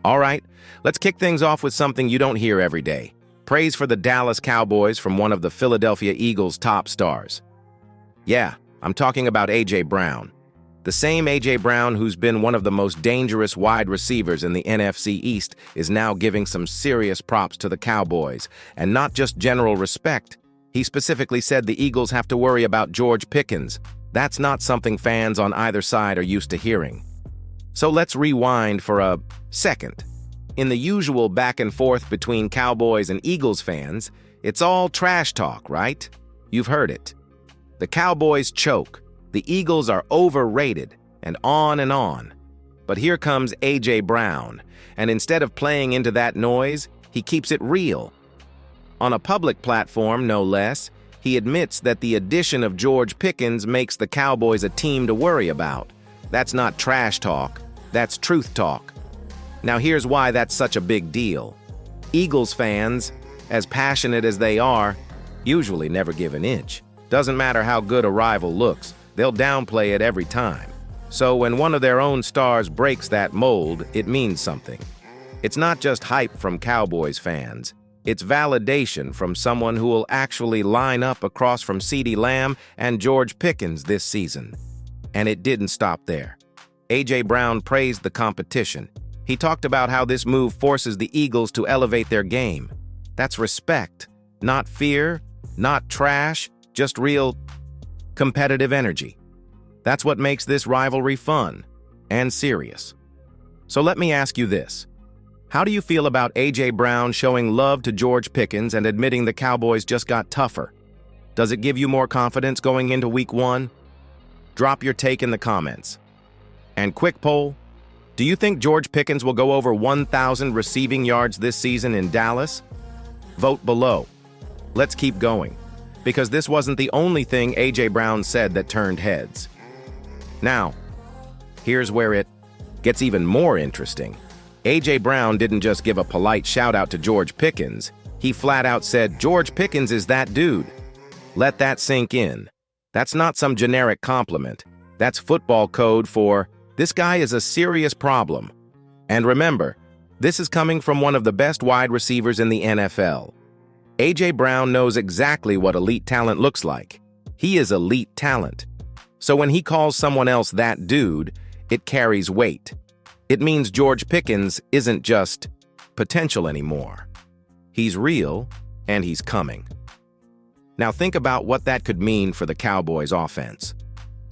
All right, let's kick things off with something you don't hear every day. Praise for the Dallas Cowboys from one of the Philadelphia Eagles' top stars. Yeah, I'm talking about A.J. Brown. The same A.J. Brown who's been one of the most dangerous wide receivers in the NFC East is now giving some serious props to the Cowboys, and not just general respect. He specifically said the Eagles have to worry about George Pickens. That's not something fans on either side are used to hearing. So let's rewind for a second. In the usual back and forth between Cowboys and Eagles fans, it's all trash talk, right? You've heard it. The Cowboys choke. The Eagles are overrated, and on and on. But here comes A.J. Brown, and instead of playing into that noise, he keeps it real. On a public platform, no less, he admits that the addition of George Pickens makes the Cowboys a team to worry about. That's not trash talk, that's truth talk. Now here's why that's such a big deal. Eagles fans, as passionate as they are, usually never give an inch. Doesn't matter how good a rival looks, they'll downplay it every time. So when one of their own stars breaks that mold, it means something. It's not just hype from Cowboys fans. It's validation from someone who will actually line up across from CeeDee Lamb and George Pickens this season. And it didn't stop there. A.J. Brown praised the competition. He talked about how this move forces the Eagles to elevate their game. That's respect, not fear, not trash, just real competitive energy. That's what makes this rivalry fun and serious. So let me ask you this. How do you feel about A.J. Brown showing love to George Pickens and admitting the Cowboys just got tougher? Does it give you more confidence going into Week 1? Drop your take in the comments. And quick poll, do you think George Pickens will go over 1,000 receiving yards this season in Dallas? Vote below. Let's keep going, because this wasn't the only thing A.J. Brown said that turned heads. Now, here's where it gets even more interesting. A.J. Brown didn't just give a polite shout-out to George Pickens. He flat-out said, "George Pickens is that dude." Let that sink in. That's not some generic compliment. That's football code for, this guy is a serious problem. And remember, this is coming from one of the best wide receivers in the NFL. A.J. Brown knows exactly what elite talent looks like. He is elite talent. So when he calls someone else that dude, it carries weight. It means George Pickens isn't just potential anymore. He's real, and he's coming. Now think about what that could mean for the Cowboys' offense.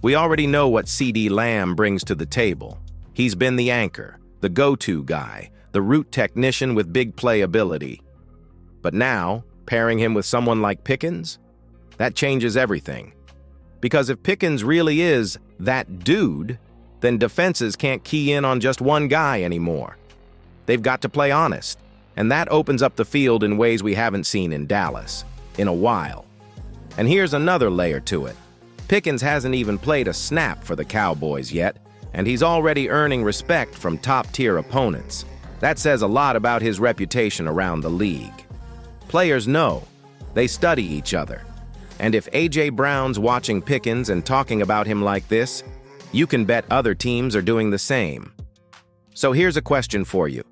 We already know what CeeDee Lamb brings to the table. He's been the anchor, the go-to guy, the route technician with big playability. But now, pairing him with someone like Pickens, that changes everything. Because if Pickens really is that dude, then defenses can't key in on just one guy anymore. They've got to play honest, and that opens up the field in ways we haven't seen in Dallas in a while. And here's another layer to it. Pickens hasn't even played a snap for the Cowboys yet, and he's already earning respect from top-tier opponents. That says a lot about his reputation around the league. Players know. They study each other. And if A.J. Brown's watching Pickens and talking about him like this, you can bet other teams are doing the same. So here's a question for you.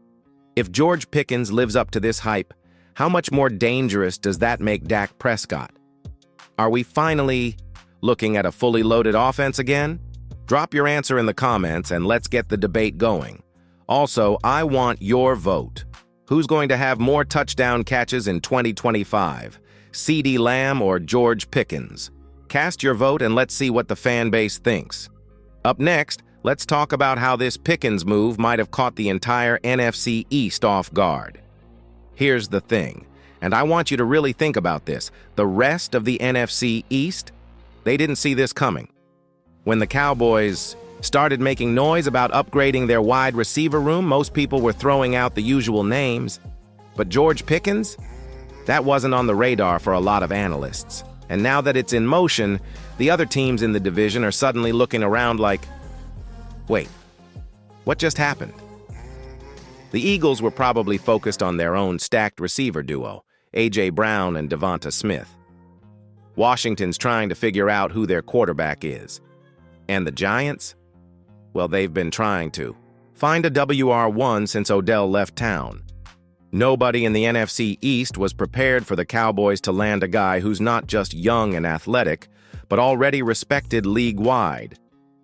If George Pickens lives up to this hype, how much more dangerous does that make Dak Prescott? Are we finally looking at a fully loaded offense again? Drop your answer in the comments and let's get the debate going. Also, I want your vote. Who's going to have more touchdown catches in 2025? CeeDee Lamb or George Pickens? Cast your vote and let's see what the fan base thinks. Up next, let's talk about how this Pickens move might have caught the entire NFC East off guard. Here's the thing, and I want you to really think about this. The rest of the NFC East, they didn't see this coming. When the Cowboys started making noise about upgrading their wide receiver room, most people were throwing out the usual names. But George Pickens? That wasn't on the radar for a lot of analysts. And now that it's in motion, the other teams in the division are suddenly looking around like, wait, what just happened? The Eagles were probably focused on their own stacked receiver duo, A.J. Brown and Devonta Smith. Washington's trying to figure out who their quarterback is. And the Giants? Well, they've been trying to Find a WR1 since Odell left town. Nobody in the NFC East was prepared for the Cowboys to land a guy who's not just young and athletic, but already respected league-wide.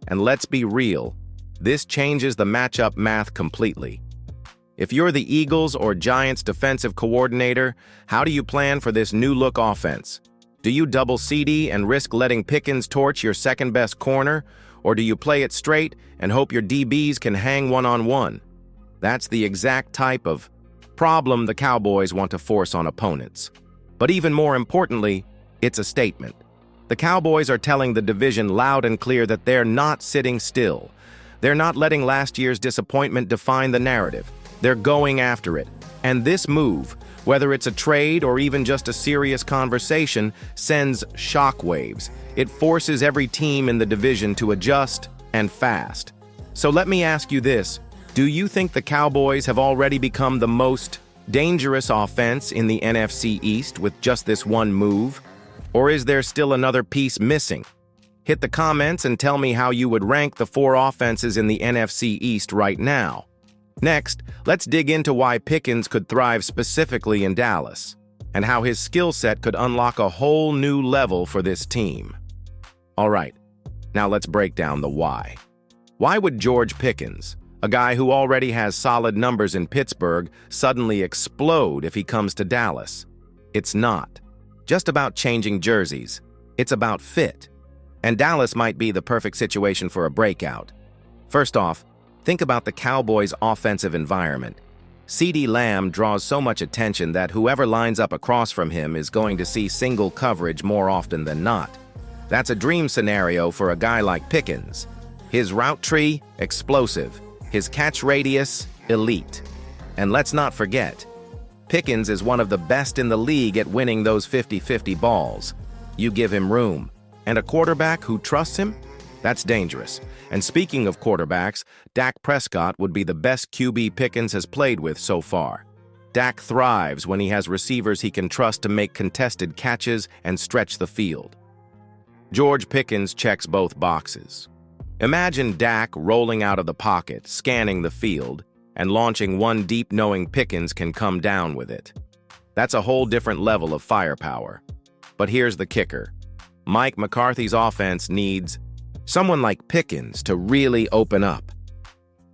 And let's be real, this changes the matchup math completely. If you're the Eagles or Giants defensive coordinator, how do you plan for this new-look offense? Do you double ceedee and risk letting Pickens torch your second-best corner, or do you play it straight and hope your DBs can hang one-on-one? That's the exact type of problem the Cowboys want to force on opponents. But even more importantly, it's a statement. The Cowboys are telling the division loud and clear that they're not sitting still. They're not letting last year's disappointment define the narrative. They're going after it. And this move, whether it's a trade or even just a serious conversation, sends shockwaves. It forces every team in the division to adjust, and fast. So let me ask you this. Do you think the Cowboys have already become the most dangerous offense in the NFC East with just this one move? Or is there still another piece missing? Hit the comments and tell me how you would rank the 4 offenses in the NFC East right now. Next, let's dig into why Pickens could thrive specifically in Dallas, and how his skill set could unlock a whole new level for this team. All right, now let's break down the why. Why would George Pickens, a guy who already has solid numbers in Pittsburgh, suddenly explode if he comes to Dallas? It's not just about changing jerseys. It's about fit. And Dallas might be the perfect situation for a breakout. First off, think about the Cowboys' offensive environment. CeeDee Lamb draws so much attention that whoever lines up across from him is going to see single coverage more often than not. That's a dream scenario for a guy like Pickens. His route tree, explosive. His catch radius, elite. And let's not forget, Pickens is one of the best in the league at winning those 50-50 balls. You give him room. And a quarterback who trusts him? That's dangerous. And speaking of quarterbacks, Dak Prescott would be the best QB Pickens has played with so far. Dak thrives when he has receivers he can trust to make contested catches and stretch the field. George Pickens checks both boxes. Imagine Dak rolling out of the pocket, scanning the field, and launching one deep knowing Pickens can come down with it. That's a whole different level of firepower. But here's the kicker. Mike McCarthy's offense needs someone like Pickens to really open up.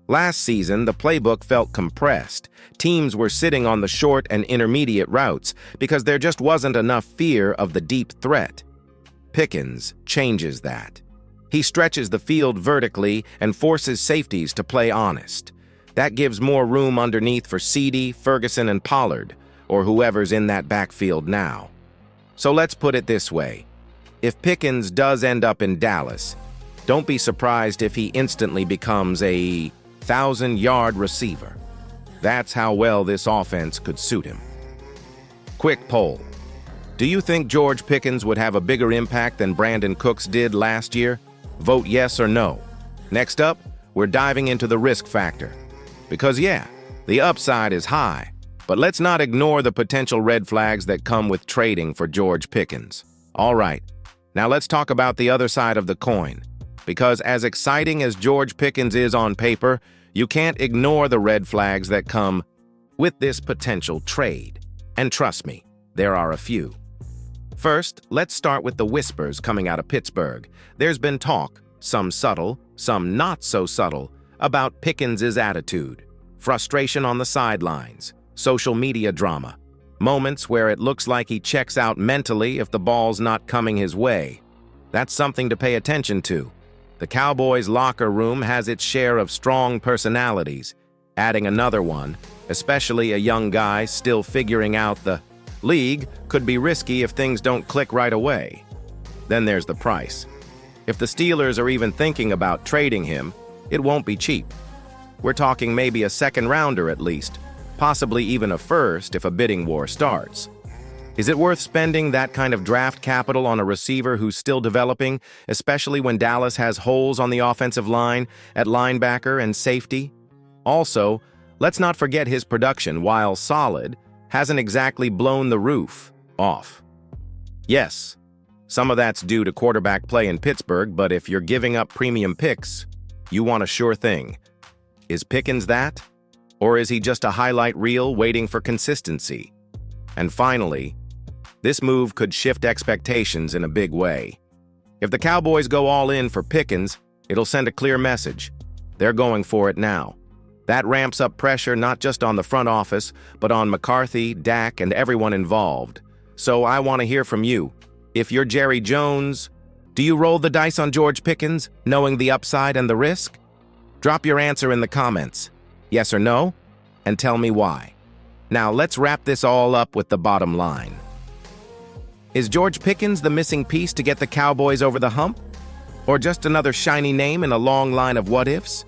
Last season, the playbook felt compressed. Teams were sitting on the short and intermediate routes because there just wasn't enough fear of the deep threat. Pickens changes that. He stretches the field vertically and forces safeties to play honest. That gives more room underneath for ceedee, Ferguson, and Pollard, or whoever's in that backfield now. So let's put it this way. If Pickens does end up in Dallas, don't be surprised if he instantly becomes a 1,000-yard receiver. That's how well this offense could suit him. Quick poll. Do you think George Pickens would have a bigger impact than Brandon Cooks did last year? Vote yes or no. Next up, we're diving into the risk factor. Because yeah, the upside is high, but let's not ignore the potential red flags that come with trading for George Pickens. All right, now let's talk about the other side of the coin. Because as exciting as George Pickens is on paper, you can't ignore the red flags that come with this potential trade. And trust me, there are a few. First, let's start with the whispers coming out of Pittsburgh. There's been talk, some subtle, some not so subtle, about Pickens' attitude, frustration on the sidelines, social media drama, moments where it looks like he checks out mentally if the ball's not coming his way. That's something to pay attention to. The Cowboys' locker room has its share of strong personalities. Adding another one, especially a young guy still figuring out the league, could be risky if things don't click right away. Then there's the price. If the Steelers are even thinking about trading him, it won't be cheap. We're talking maybe a second-rounder at least, possibly even a first if a bidding war starts. Is it worth spending that kind of draft capital on a receiver who's still developing, especially when Dallas has holes on the offensive line, at linebacker and safety? Also, let's not forget his production, while solid, hasn't exactly blown the roof off. Yes, some of that's due to quarterback play in Pittsburgh, but if you're giving up premium picks, you want a sure thing. Is Pickens that? Or is he just a highlight reel waiting for consistency? And finally, this move could shift expectations in a big way. If the Cowboys go all in for Pickens, it'll send a clear message. They're going for it now. That ramps up pressure not just on the front office, but on McCarthy, Dak, and everyone involved. So I want to hear from you. If you're Jerry Jones, do you roll the dice on George Pickens, knowing the upside and the risk? Drop your answer in the comments, yes or no, and tell me why. Now let's wrap this all up with the bottom line. Is George Pickens the missing piece to get the Cowboys over the hump? Or just another shiny name in a long line of what-ifs?